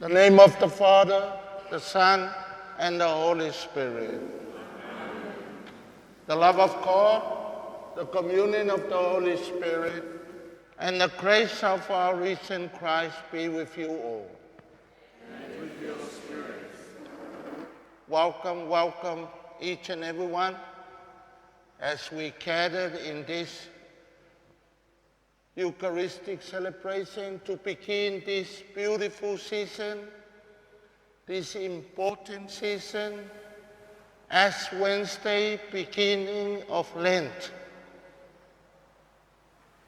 In the name of the Father, the Son, and the Holy Spirit. The love of God, the communion of the Holy Spirit, and the grace of our risen Christ be with you all. And with your spirit. Welcome, welcome each and everyone as we gathered in this Eucharistic celebration to begin this beautiful season, this important season, Ash Wednesday, beginning of Lent,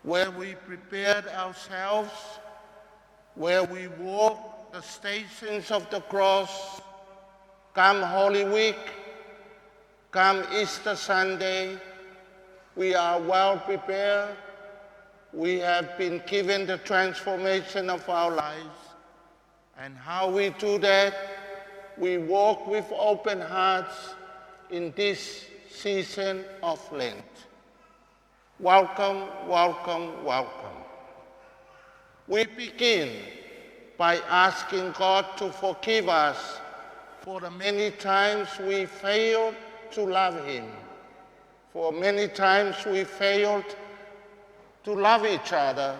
where we prepared ourselves, where we walk the stations of the cross, come Holy Week, come Easter Sunday, we are well prepared. We have been given the transformation of our lives. And how we do that, we walk with open hearts in this season of Lent. Welcome, welcome, welcome. We begin by asking God to forgive us for the many times we failed to love Him, for many times we failed to love each other,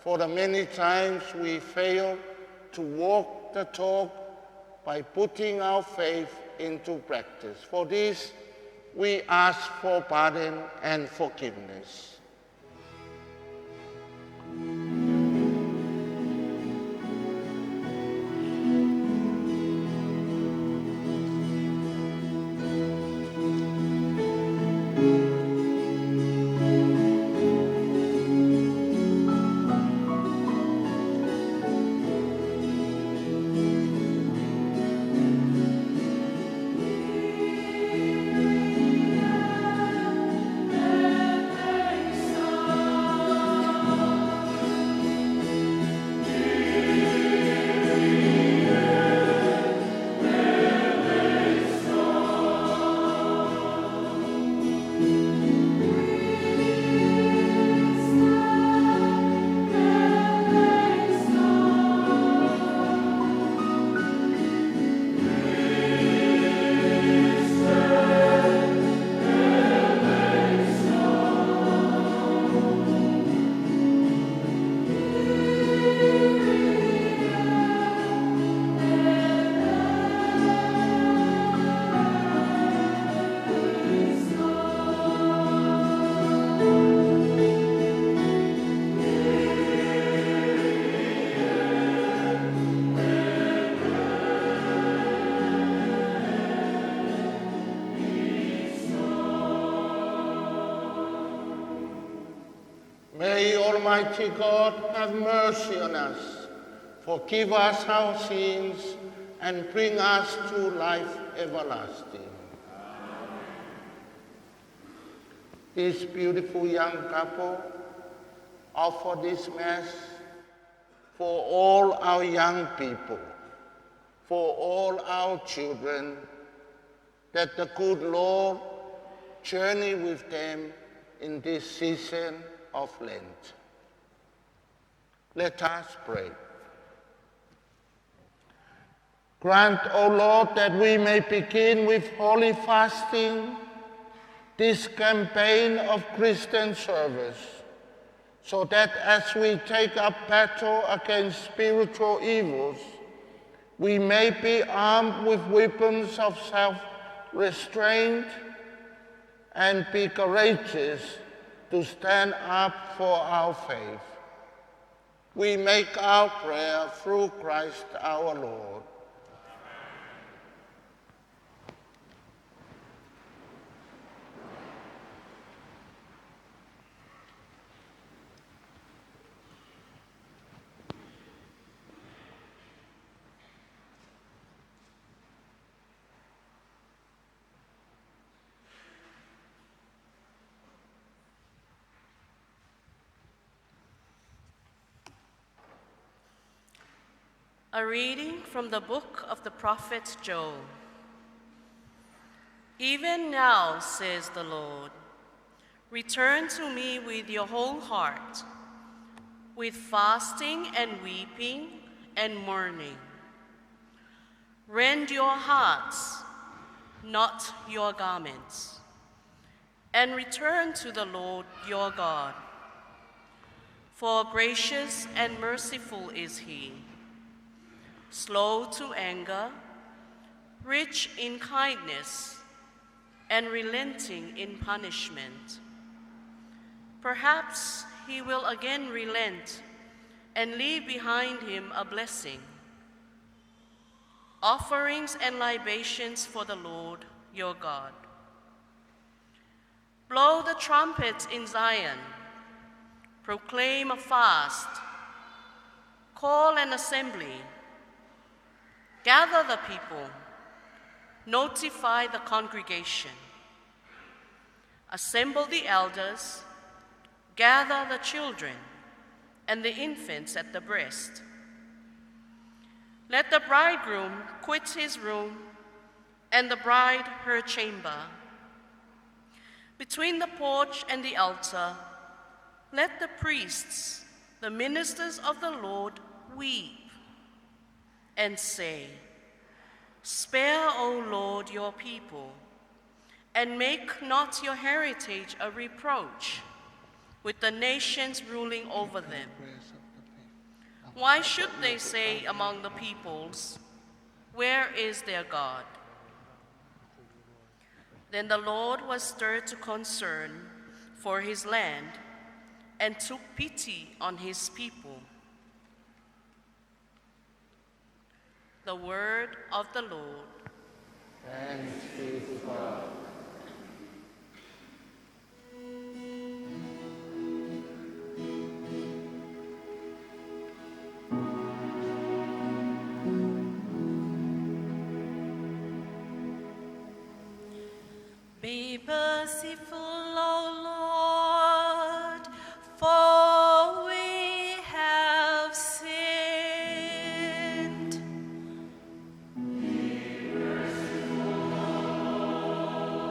for the many times we fail to walk the talk by putting our faith into practice. For this, we ask for pardon and forgiveness. May Almighty God have mercy on us, forgive us our sins, and bring us to life everlasting. Amen. This beautiful young couple offer this Mass for all our young people, for all our children, that the good Lord journey with them in this season of Lent. Let us pray. Grant, O Lord, that we may begin with holy fasting this campaign of Christian service, so that as we take up battle against spiritual evils, we may be armed with weapons of self-restraint and be courageous to stand up for our faith. We make our prayer through Christ our Lord. A reading from the book of the prophet Joel. Even now, says the Lord, return to me with your whole heart, with fasting and weeping and mourning. Rend your hearts, not your garments, and return to the Lord your God. For gracious and merciful is he, slow to anger, rich in kindness, and relenting in punishment. Perhaps he will again relent and leave behind him a blessing, offerings and libations for the Lord your God. Blow the trumpet in Zion, proclaim a fast, call an assembly, gather the people, notify the congregation, assemble the elders, gather the children and the infants at the breast. Let the bridegroom quit his room and the bride her chamber. Between the porch and the altar, let the priests, the ministers of the Lord, weep and say, "Spare, O Lord, your people, and make not your heritage a reproach with the nations ruling over them. Why should they say among the peoples, 'Where is their God?'" Then the Lord was stirred to concern for his land and took pity on his people. The word of the Lord. Thanks be to God. Be merciful, O Lord, for we have sinned. Be merciful, O Lord,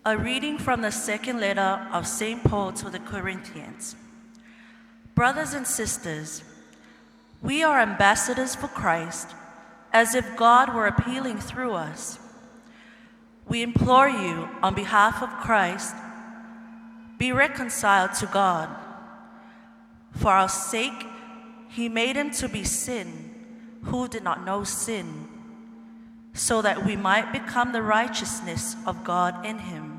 A reading from the second letter of St. Paul to the Corinthians. Brothers and sisters, we are ambassadors for Christ, as if God were appealing through us. We implore you, on behalf of Christ, be reconciled to God. For our sake, he made him to be sin, who did not know sin, so that we might become the righteousness of God in him.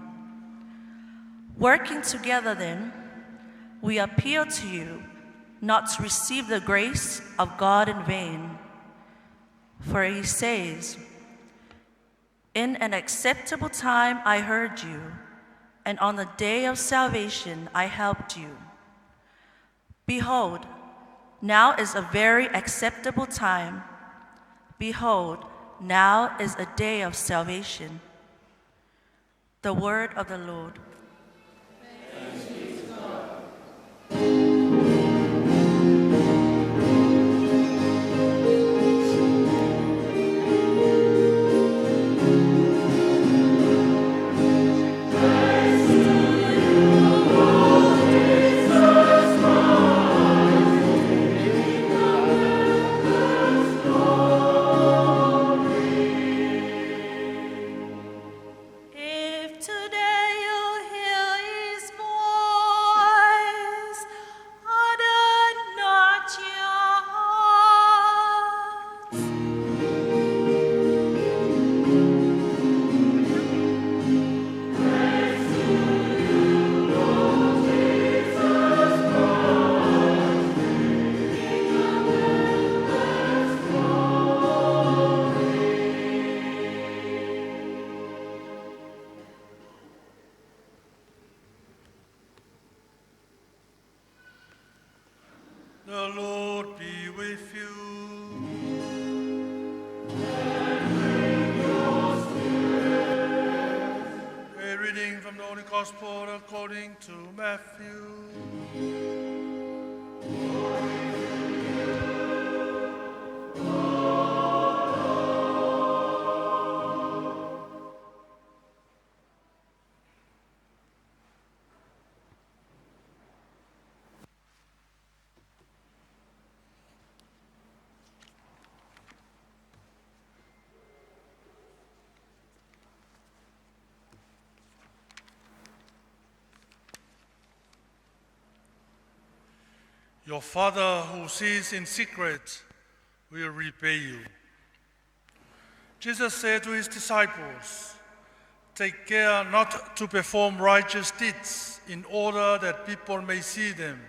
Working together then, we appeal to you not to receive the grace of God in vain. For he says, "In an acceptable time I heard you, and on the day of salvation I helped you." Behold, now is a very acceptable time. Behold, now is a day of salvation. The word of the Lord. If today you hear his voice, harden not your hearts. The Lord be with you. A reading from the Holy Gospel according to Matthew. Your Father who sees in secret will repay you. Jesus said to his disciples, "Take care not to perform righteous deeds in order that people may see them.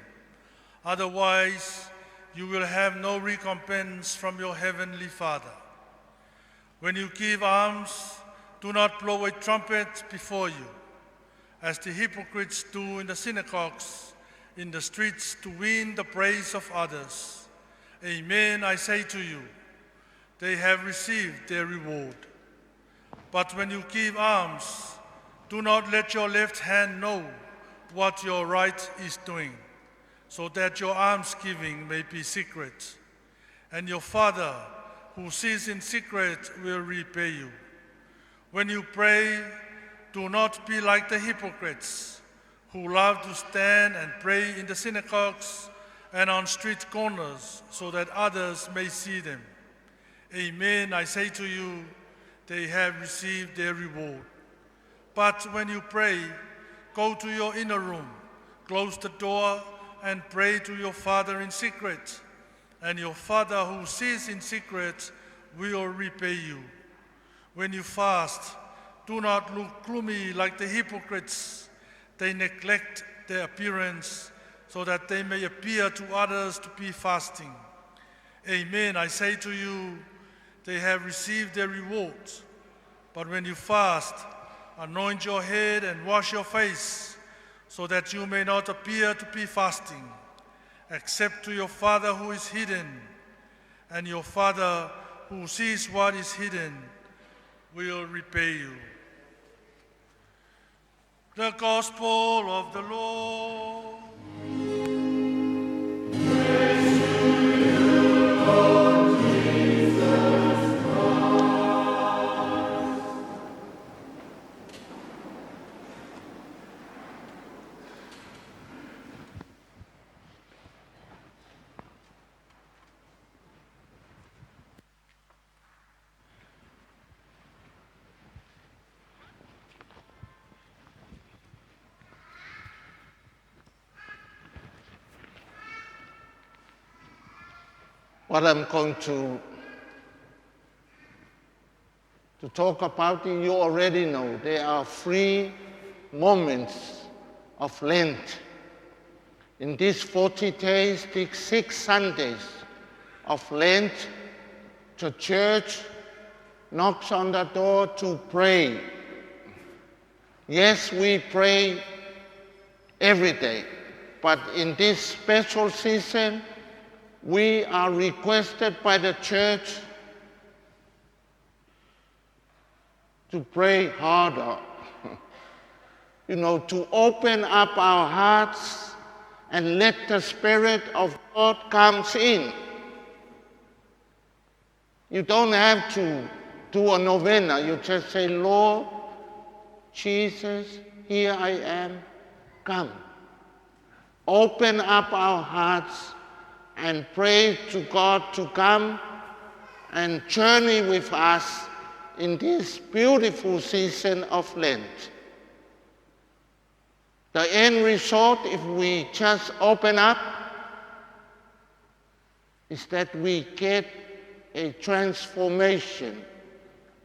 Otherwise, you will have no recompense from your heavenly Father. When you give alms, do not blow a trumpet before you, as the hypocrites do in the synagogues, in the streets to win the praise of others. Amen, I say to you, they have received their reward. But when you give alms, do not let your left hand know what your right is doing, so that your almsgiving may be secret. And your Father, who sees in secret, will repay you. When you pray, do not be like the hypocrites, who love to stand and pray in the synagogues and on street corners, so that others may see them. Amen, I say to you, they have received their reward. But when you pray, go to your inner room, close the door, and pray to your Father in secret. And your Father who sees in secret will repay you. When you fast, do not look gloomy like the hypocrites. They neglect their appearance so that they may appear to others to be fasting. Amen, I say to you, they have received their reward. But when you fast, anoint your head and wash your face, so that you may not appear to be fasting, except to your Father who is hidden. And your Father who sees what is hidden will repay you. The Gospel of the Lord. Praise to you, Lord Jesus Christ. What I'm going to talk about, you already know. There are 3 moments of Lent. In these 40 days, these 6 Sundays of Lent, the church knocks on the door to pray. Yes, we pray every day, but in this special season, we are requested by the church to pray harder. To open up our hearts and let the Spirit of God come in. You don't have to do a novena. You just say, Lord Jesus, here I am, come. Open up our hearts and pray to God to come and journey with us in this beautiful season of Lent. The end result, if we just open up, is that we get a transformation,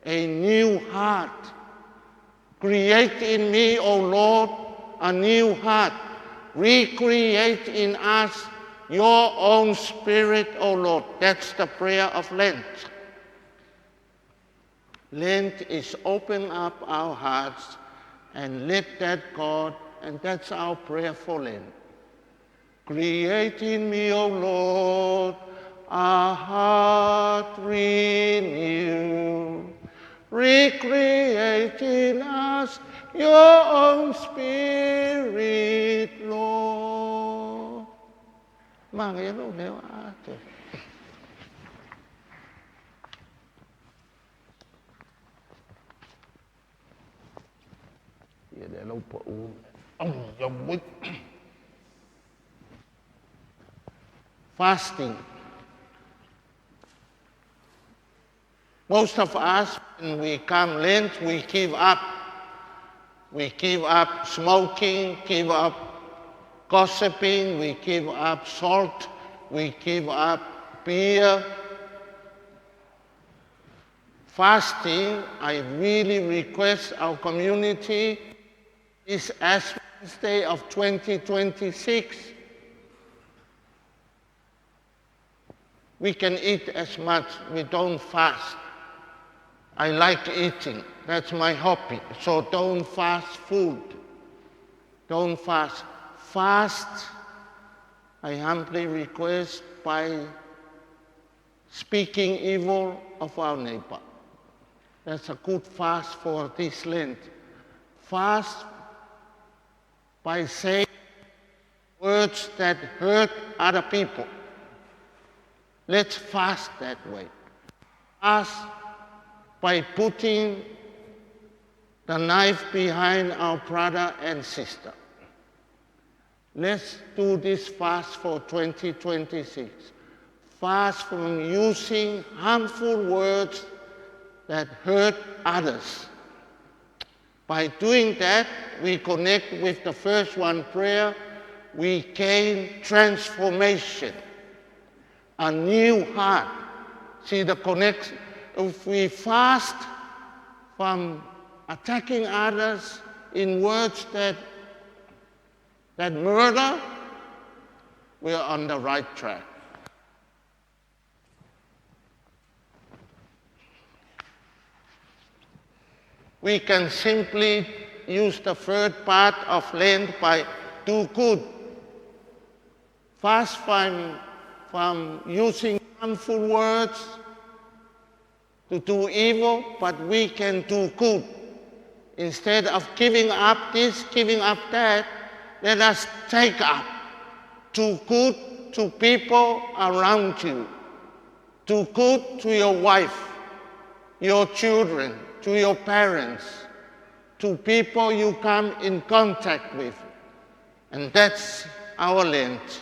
a new heart. Create in me, O Lord, a new heart. Recreate in us your own spirit, O Lord. That's the prayer of Lent. Lent is open up our hearts and let that God, and that's our prayer for Lent. Create in me, O Lord, a heart renew. Recreate in us your own spirit, Lord. Mang cái lúc nếu để lâu phụ ông dòng bích. Fasting. Most of us, when we come Lent, we give up. We give up smoking, give up gossiping, we give up salt, we give up beer. Fasting, I really request our community, is Ash Wednesday of 2026. We can eat as much, we don't fast. I like eating, that's my hobby. So don't fast food. Don't fast. Fast, I humbly request, by speaking evil of our neighbor. That's a good fast for this Lent. Fast by saying words that hurt other people. Let's fast that way. Fast by putting the knife behind our brother and sister. Let's do this fast for 2026. Fast from using harmful words that hurt others. By doing that, we connect with the first one prayer, we gain transformation, a new heart. See the connection? If we fast from attacking others in words that murder, we're on the right track. We can simply use the third part of Lent by do good. Fast from using harmful words to do evil, but we can do good. Instead of giving up this, giving up that, let us take up. Do good to people around you. Do good to your wife, your children, to your parents, to people you come in contact with. And that's our Lent.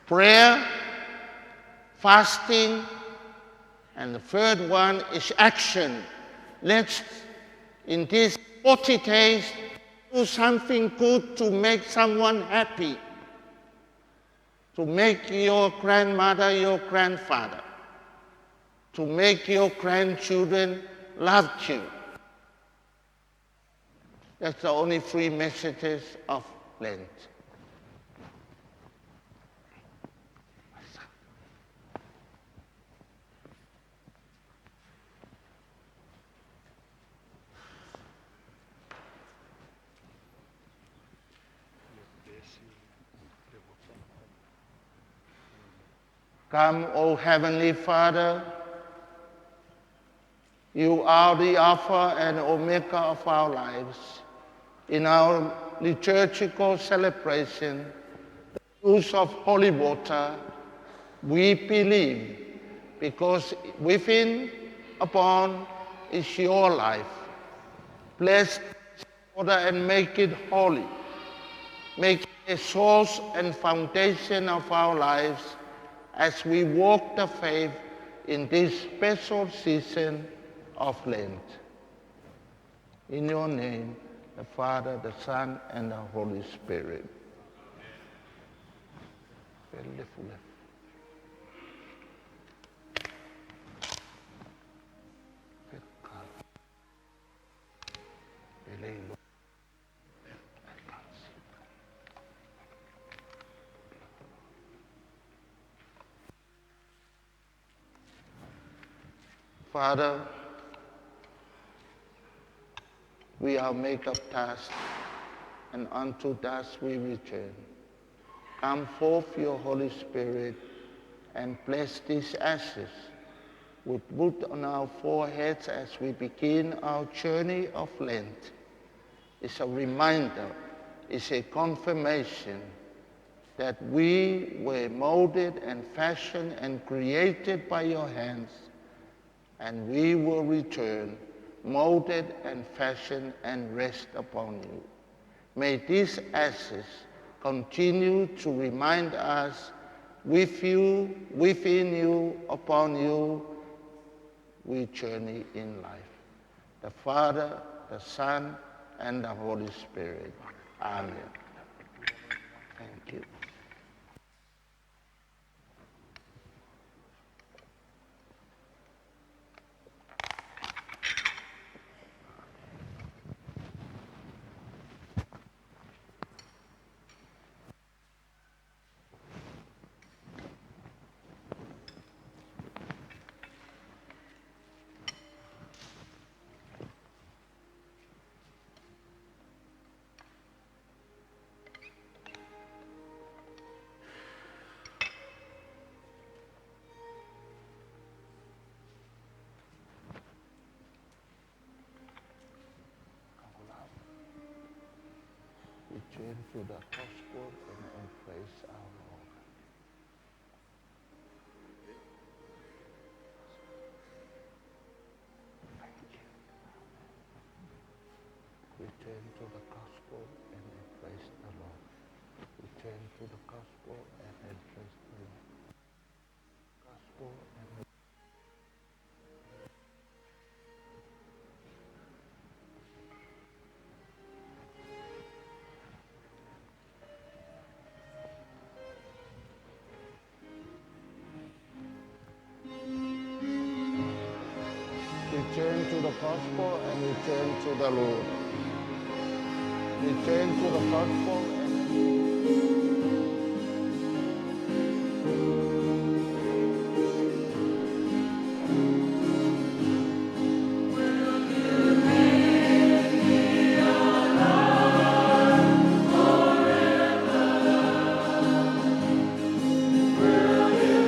Prayer, fasting, and the third one is action. Let's, in these 40 days, do something good to make someone happy. to make your grandmother your grandfather, to make your grandchildren love you. That's the only three messages of Lent. Come, O Heavenly Father, you are the Alpha and Omega of our lives. In our liturgical celebration, the use of holy water, we believe, because within, upon, is your life. Bless this water and make it holy. Make it a source and foundation of our lives as we walk the faith in this special season of Lent. In your name, the Father, the Son, and the Holy Spirit. Father, we are make of dust, and unto dust we return. Come forth, your Holy Spirit, and bless these ashes, we put on our foreheads as we begin our journey of Lent. It's a reminder, it's a confirmation that we were molded and fashioned and created by your hands, and we will return molded and fashioned and rest upon you. May these ashes continue to remind us, with you, within you, upon you, we journey in life. The Father, the Son, and the Holy Spirit. Amen. Thank you. We turn to the gospel and praise our Lord. Thank you. We turn to the gospel and praise the Lord. We turn to the gospel and praise the Lord. Gospel and return to the gospel and return to the Lord. Return to the gospel and Will you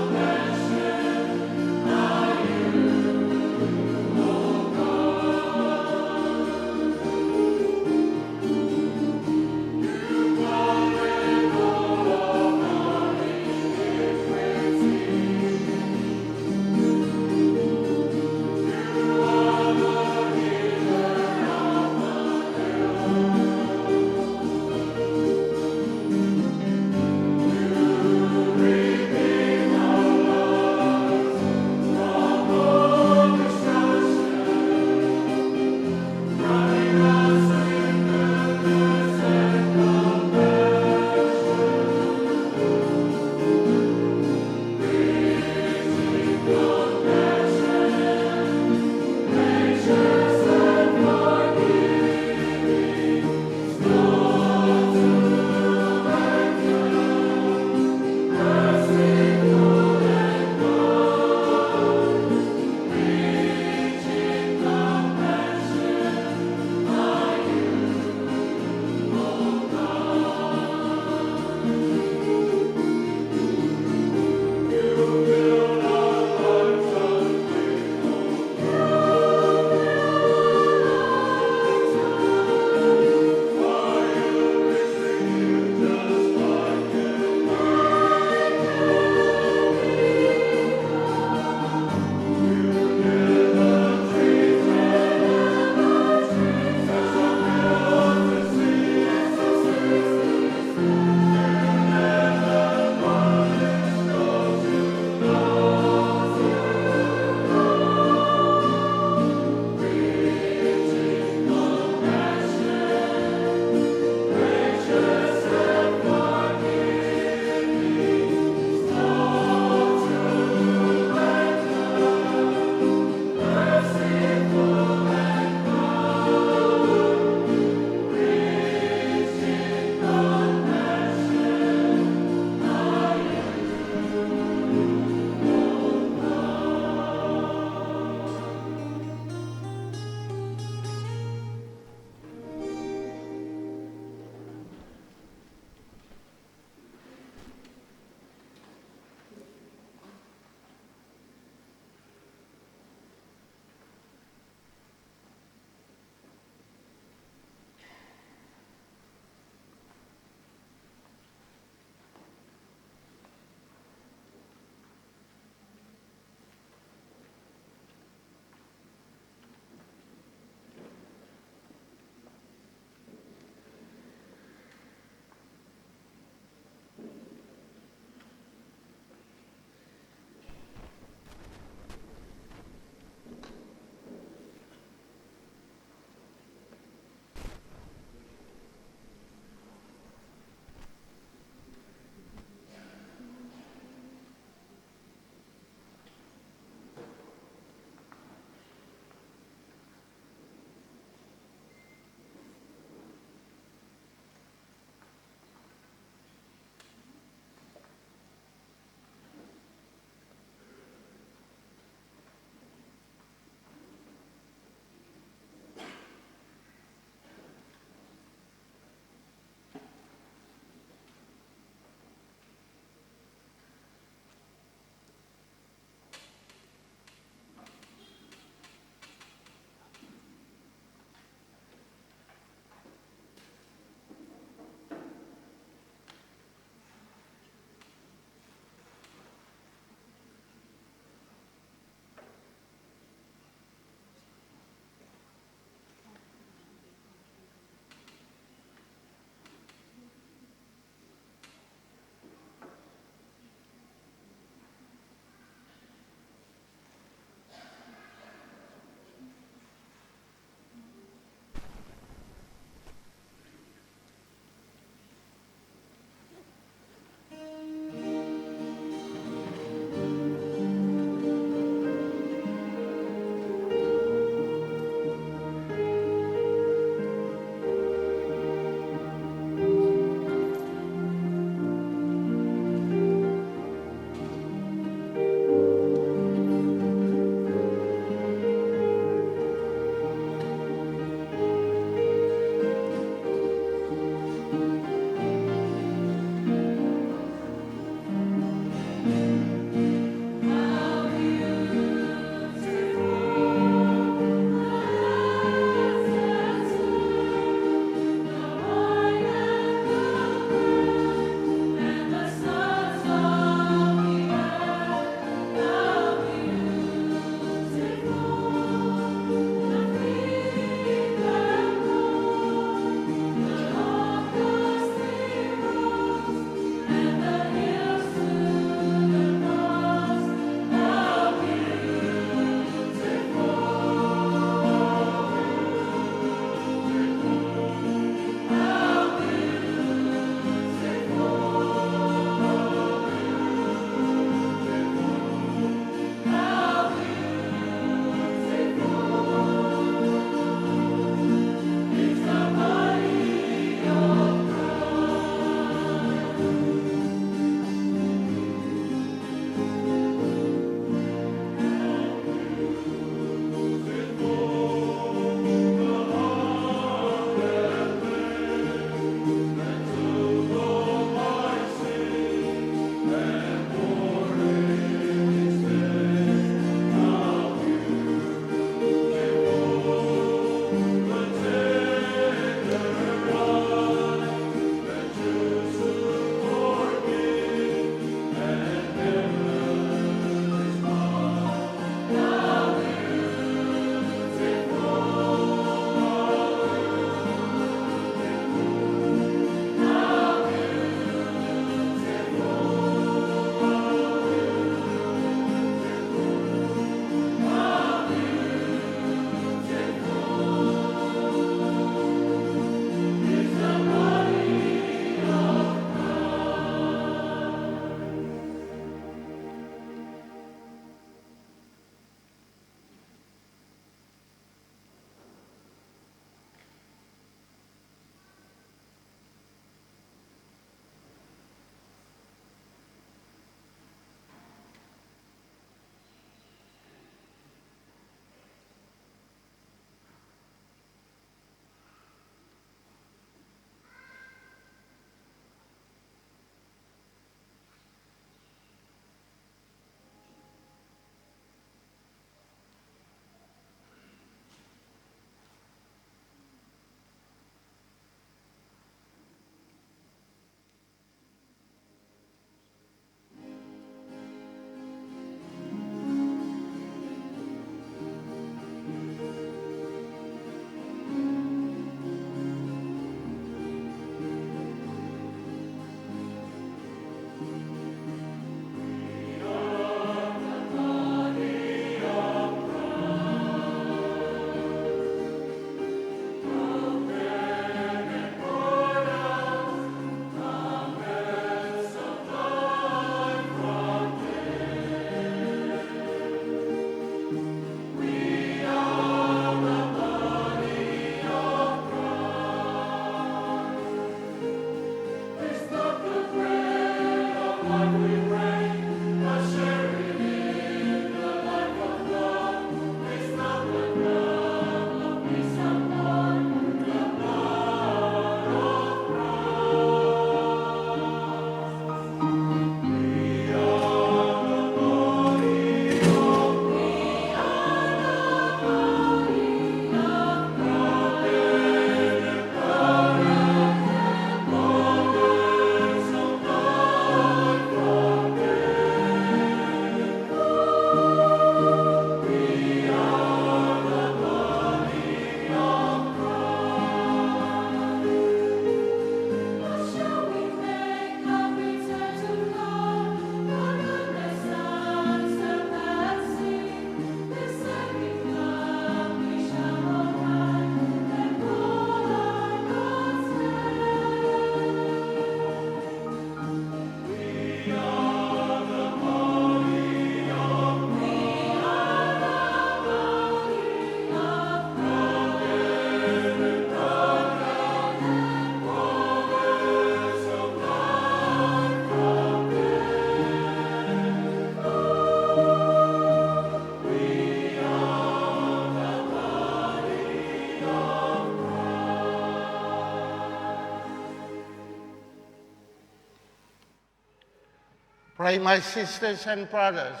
Pray, my sisters and brothers,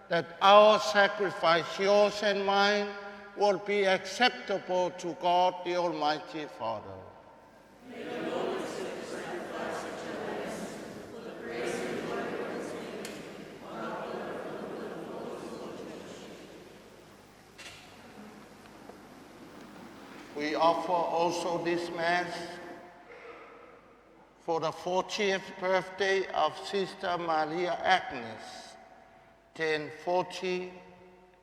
that our sacrifice, yours and mine, will be acceptable to God, the Almighty Father. We offer also this Mass for the 40th birthday of Sister Maria Agnes, 1040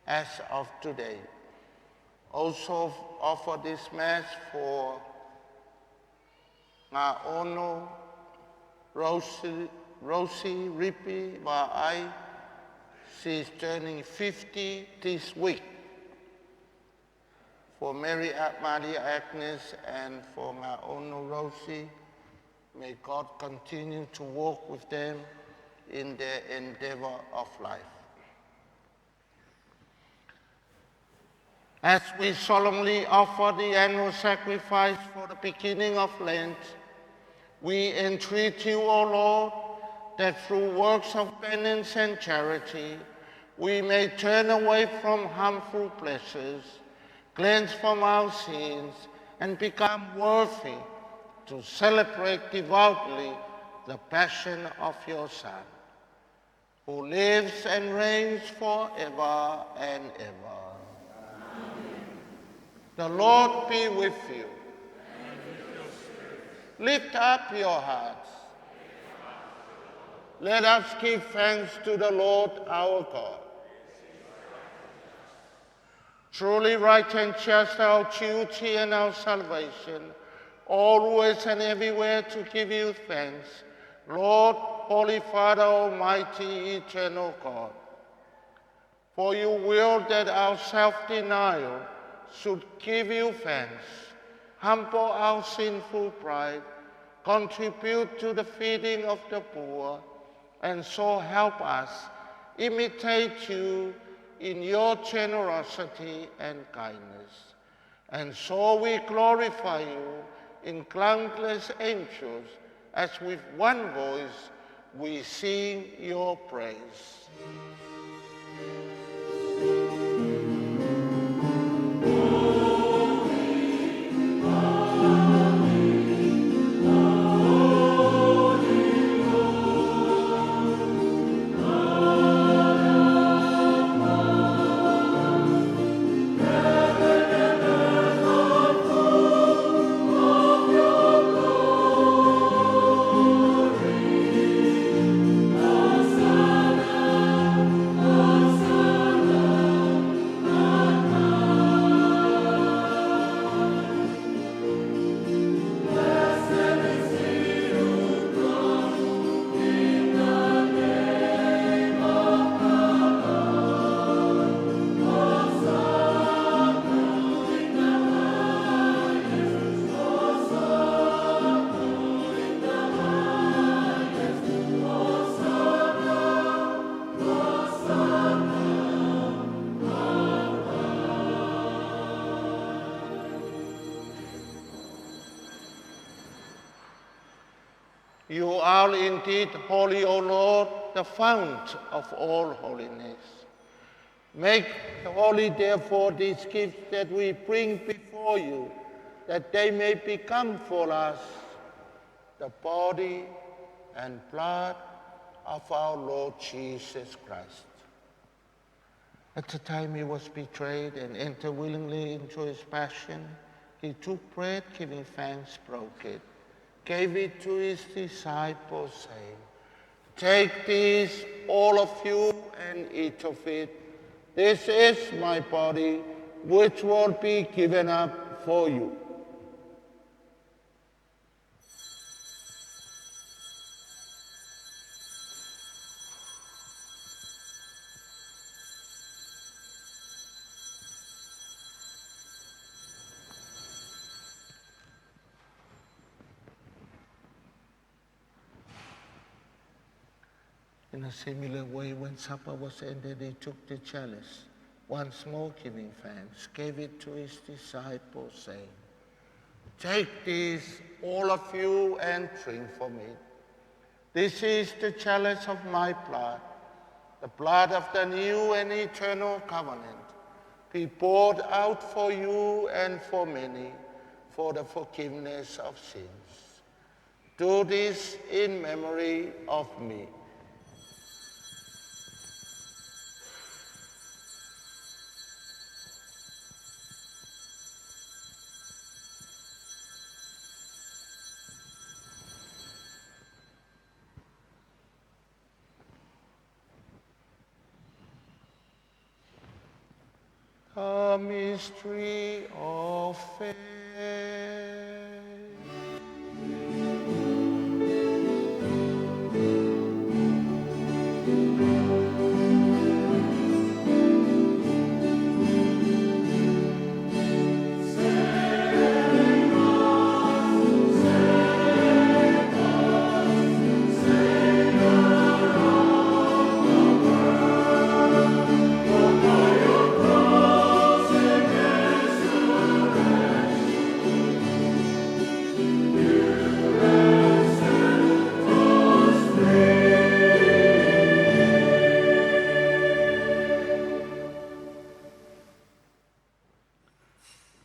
as of today. Also offer this Mass for Ngā Ono Rosie Ripi Wa'ai. She's turning 50 this week. For Maria Agnes and for Ngā Ono Rosie, may God continue to walk with them in their endeavor of life. As we solemnly offer the annual sacrifice for the beginning of Lent, we entreat you, O Lord, that through works of penance and charity, we may turn away from harmful pleasures, cleanse from our sins, and become worthy to celebrate devoutly the passion of your Son, who lives and reigns forever and ever. Amen. The Lord be with you. And with your spirit. Lift up your hearts. Let us give thanks to the Lord our God. Truly right and just our duty and our salvation, always and everywhere to give you thanks, Lord, Holy Father, Almighty, Eternal God. For you willed that our self-denial should give you thanks, humble our sinful pride, contribute to the feeding of the poor, and so help us imitate you in your generosity and kindness. And so we glorify you in countless angels, as with one voice we sing your praise. You are indeed holy, O Lord, the fount of all holiness. Make holy, therefore, these gifts that we bring before you, that they may become for us the body and blood of our Lord Jesus Christ. At the time he was betrayed and entered willingly into his passion, he took bread, giving thanks, broke it, gave it to his disciples, saying, "Take this, all of you, and eat of it. This is my body, which will be given up for you." In a similar way, when supper was ended, he took the chalice, once more giving thanks, gave it to his disciples, saying, "Take this, all of you, and drink from it. This is the chalice of my blood, the blood of the new and eternal covenant, be poured out for you and for many for the forgiveness of sins. Do this in memory of me. A mystery of faith.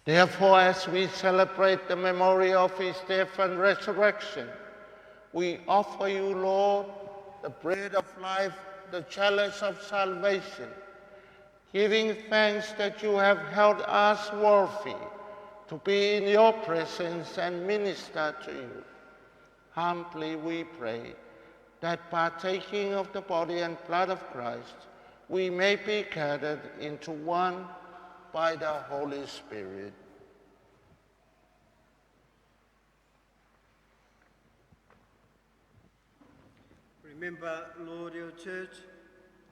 Therefore, as we celebrate the memory of his death and resurrection, we offer you, Lord, the bread of life, the chalice of salvation, giving thanks that you have held us worthy to be in your presence and minister to you. Humbly we pray that partaking of the body and blood of Christ, we may be gathered into one by the Holy Spirit. Remember, Lord, your church,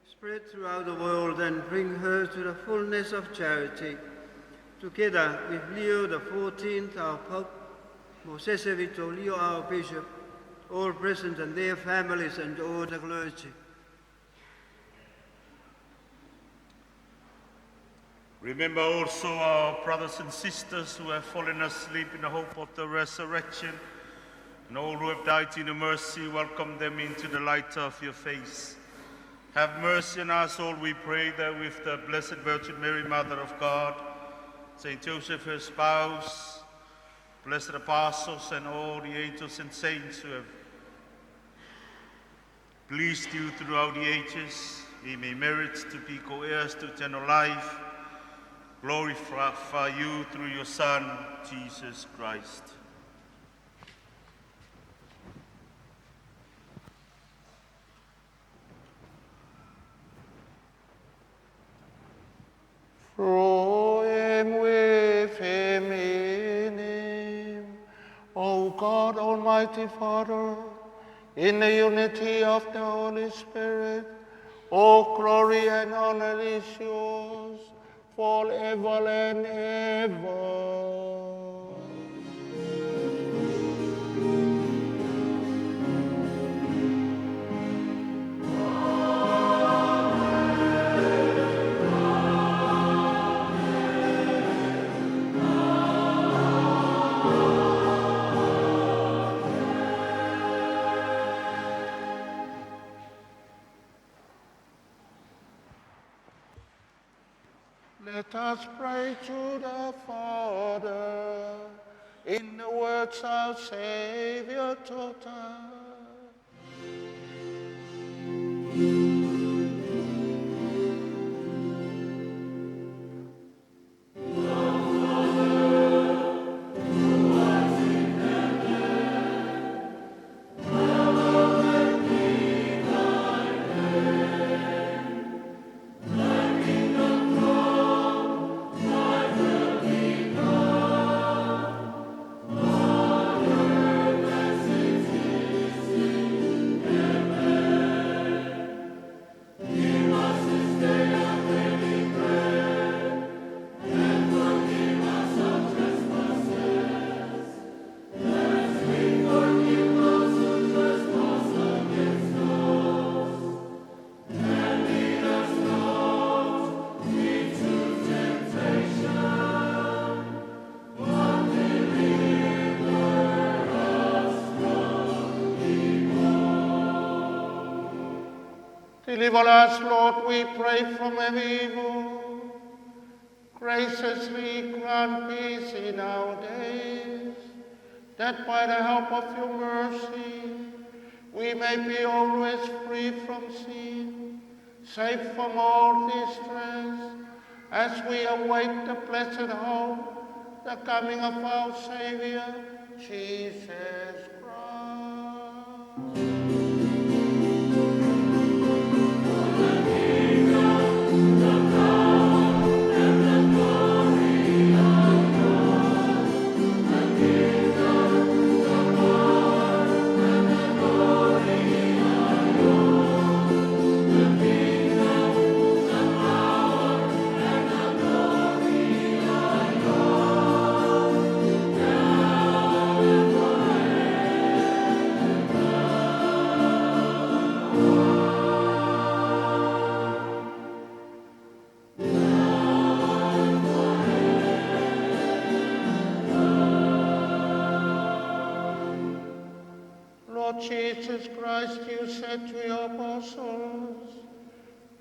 spread throughout the world and bring her to the fullness of charity, together with Leo XIV, our Pope, Mosese Vitolio, our Bishop, all present and their families and all the clergy. Remember also our brothers and sisters who have fallen asleep in the hope of the resurrection, and all who have died in your mercy, welcome them into the light of your face. Have mercy on us all, we pray, that with the Blessed Virgin Mary, Mother of God, Saint Joseph, her spouse, blessed apostles, and all the angels and saints who have pleased you throughout the ages, we may merit to be co-heirs to eternal life. Glorify you through your Son, Jesus Christ. Through him, with him, in him, O God, Almighty Father, in the unity of the Holy Spirit, all glory and honor is yours, forever and ever. Let us pray to the Father in the words our Savior taught us. Deliver us, Lord, we pray, from every evil. Graciously grant peace in our days, that by the help of your mercy we may be always free from sin, safe from all distress, as we await the blessed hope, the coming of our Savior, Jesus Christ. Lord Jesus Christ, you said to your apostles,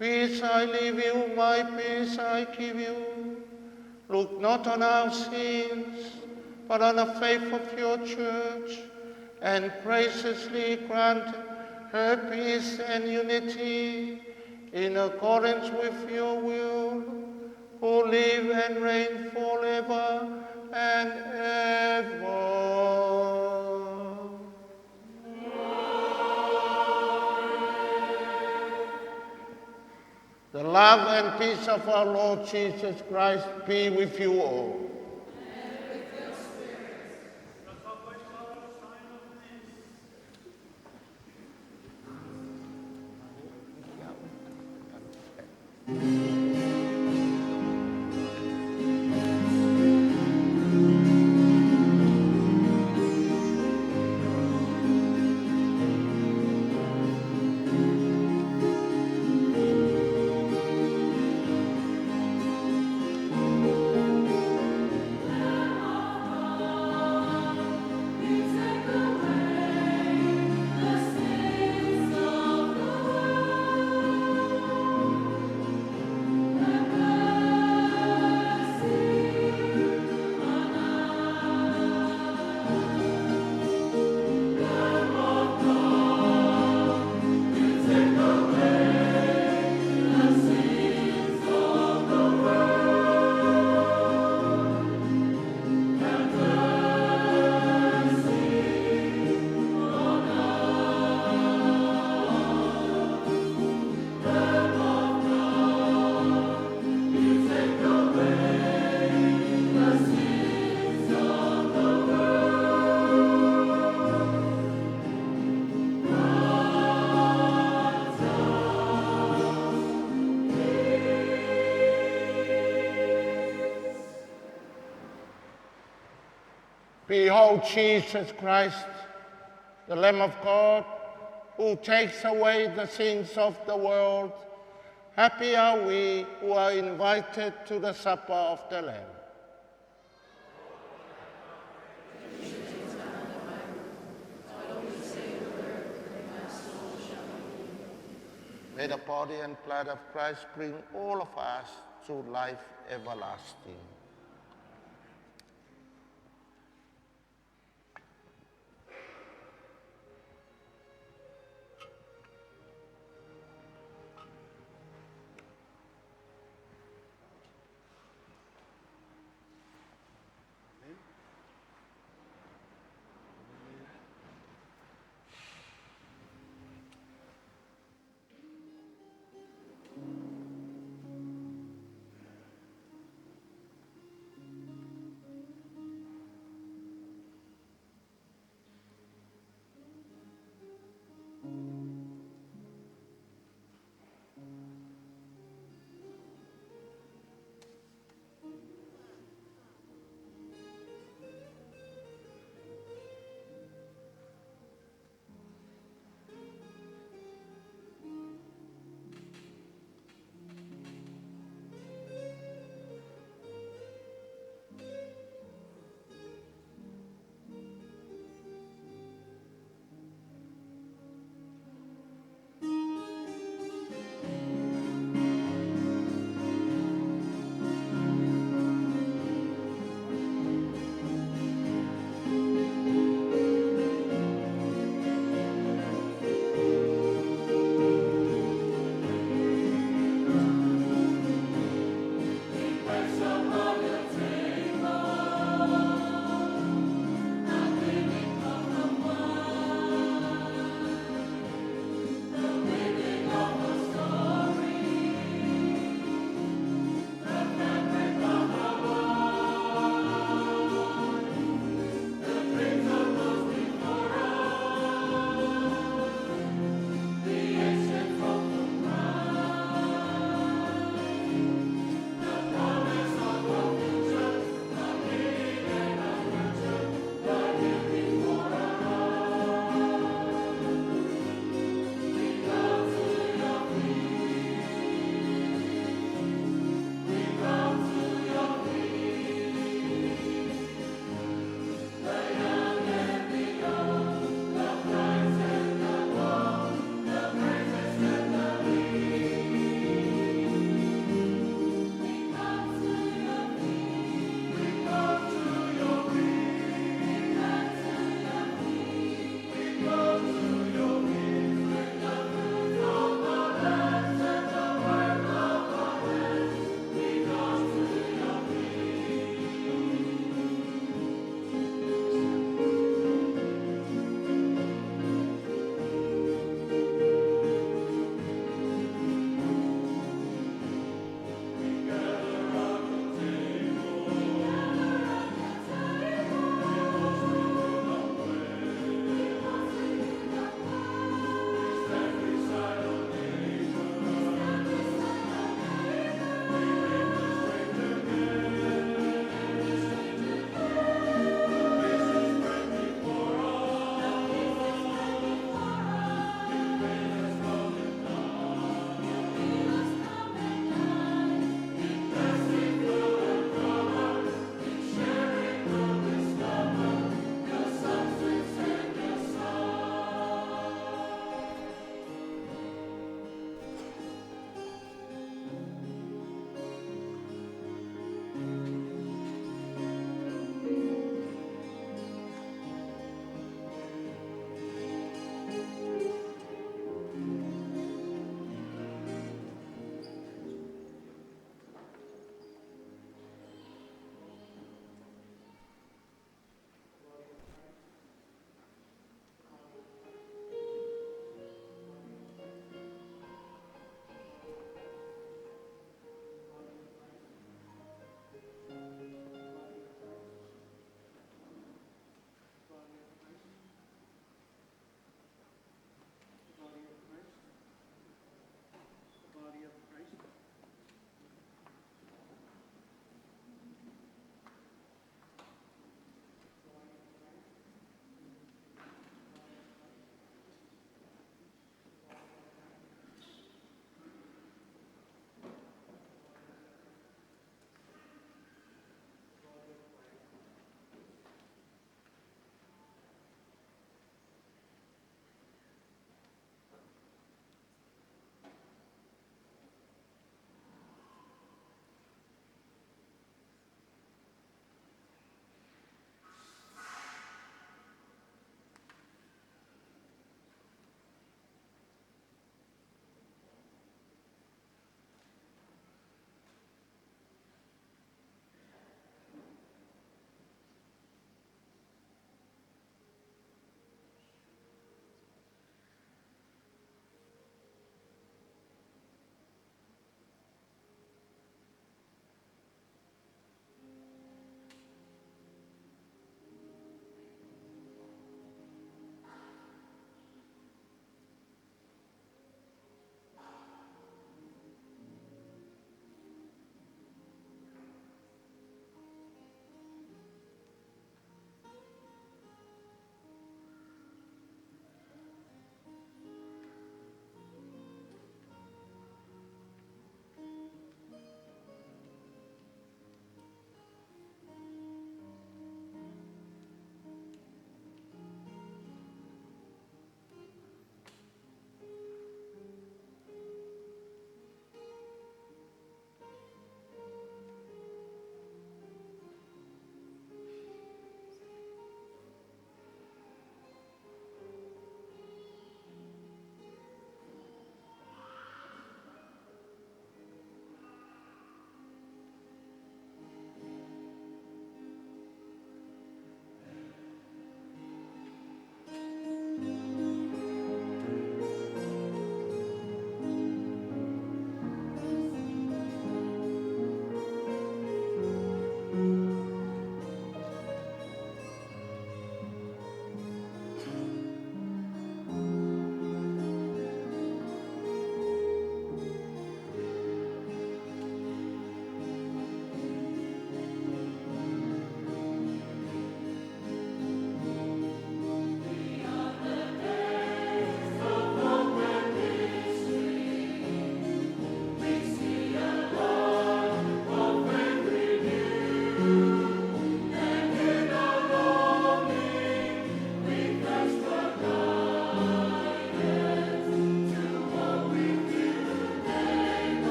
"Peace I leave you, my peace I give you. Look not on our sins, but on the faith of your church, and graciously grant her peace and unity in accordance with your will, who live and reign forever and ever." The love and peace of our Lord Jesus Christ be with you all. And with your spirit. Behold Jesus Christ, the Lamb of God, who takes away the sins of the world. Happy are we who are invited to the supper of the Lamb. May the body and blood of Christ bring all of us to life everlasting.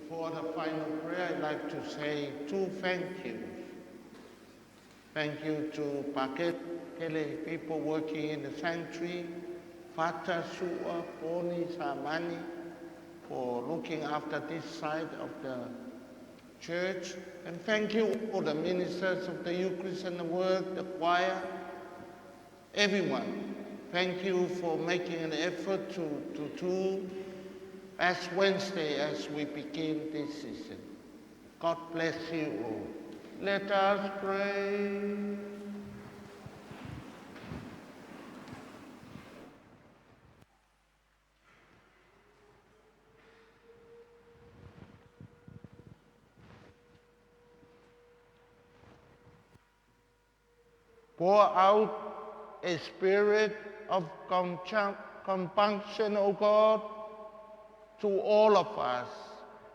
Before the final prayer, I'd like to say two thank yous. Thank you to Paket Kele, people working in the sanctuary, Fata Sua, Poni, Samani, for looking after this side of the church. And thank you all the ministers of the Eucharist and the Word, the choir, everyone. Thank you for making an effort to Ash Wednesday as we begin this season. God bless you all. Let us pray. Pour out a spirit of compassion, O God, to all of us.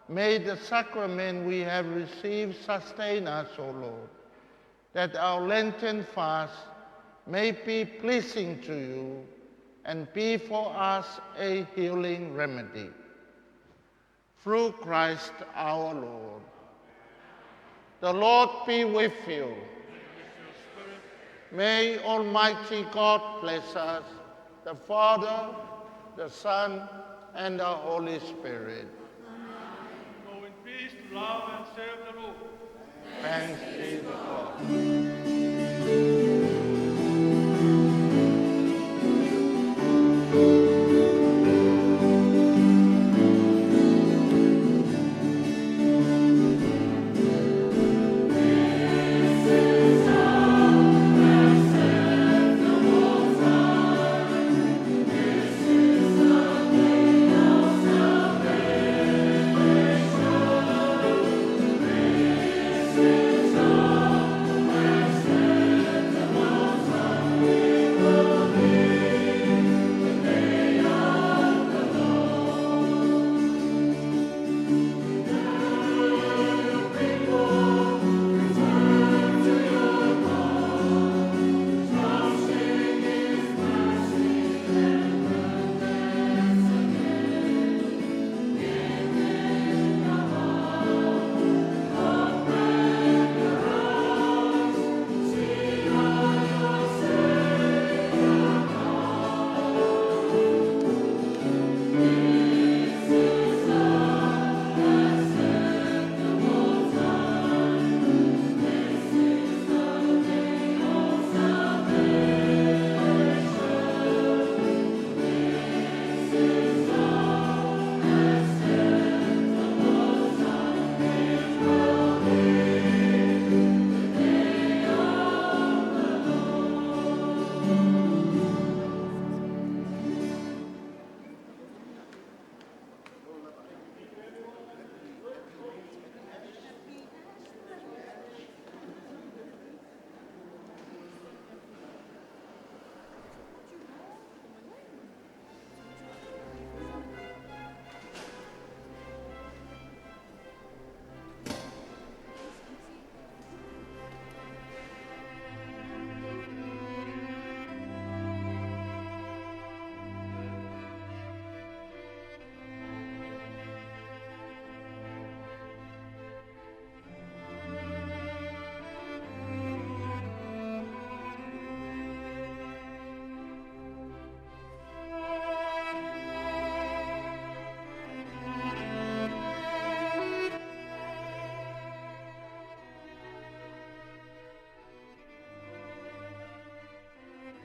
May the sacrament we have received sustain us, O Lord, that our Lenten fast may be pleasing to you and be for us a healing remedy. Through Christ our Lord. The Lord be with you. May Almighty God bless us, the Father, the Son, and the Holy Spirit.